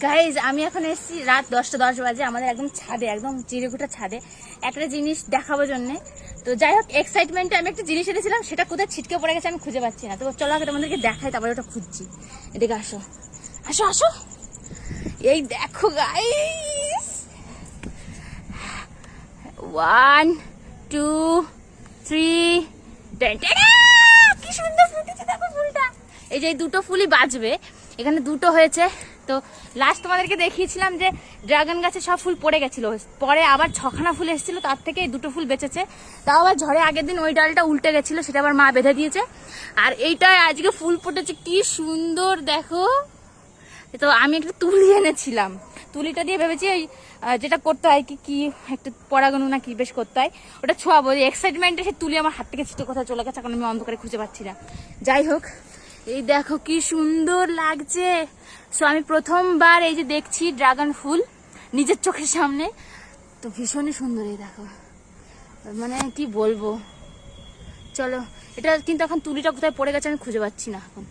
Guys আমি এখন এসেছি রাত 10:10 বাজে, আমাদের একদম ছাদে, একদম চিড়েকুটা ছাদে একটা জিনিস দেখাবার জন্যে। তো যাই হোক, এক্সাইটমেন্টে আমি একটা জিনিস এনেছিলাম, সেটা কোথায় ছিটকে পড়ে গেছে আমি খুঁজে পাচ্ছি না। তো চলো আগে তোমাদেরকে দেখাই, তারপরে ওটা খুঁজছি। এদিকে আসো আসো আসো, এই দেখো গাইজ, 1 2 3, কি সুন্দর ফুটেছে দেখো ফুলটা। এই যে দুটো ফুলই বাজবে, এখানে দুটো হয়েছে। তো লাস্ট তোমাদেরকে দেখিয়েছিলাম যে ড্রাগন গাছে সব ফুল পড়ে গেছিল, পরে আবার 6খানা ফুল এসেছিল, তার থেকে এই দুটো ফুল বেঁচেছে। তাও আবার ঝড়ে আগের দিন ওই ডালটা উল্টে গেছিল, সেটা আবার মা বেঁধে দিয়েছে। আর এইটাই আজকে ফুল ফুটেছে, কি সুন্দর দেখো। তো আমি একটা তুলি এনেছিলাম, তুলিটা দিয়ে ভেবেছি ওই যেটা করতে হয় কি একটা পরাগণু না কি বেশ করতে হয়, ওটা ছোঁয়াবো। এক্সাইটমেন্টে সে তুলি আমার হাত থেকে ছিটে কোথায় চলে গেছে, এখন আমি অন্ধকারে খুঁজে পাচ্ছি না। যাই হোক, এই দেখো কি সুন্দর লাগছে। সো আমি প্রথমবার এই যে দেখছি ড্রাগন ফুল নিজের চোখের সামনে, তো ভীষণই সুন্দর। এই দেখো, মানে কি বলবো। চলো, এটা কিন্তু এখন তুলিটা কোথায় পড়ে গেছে আমি খুঁজে পাচ্ছি না এখন।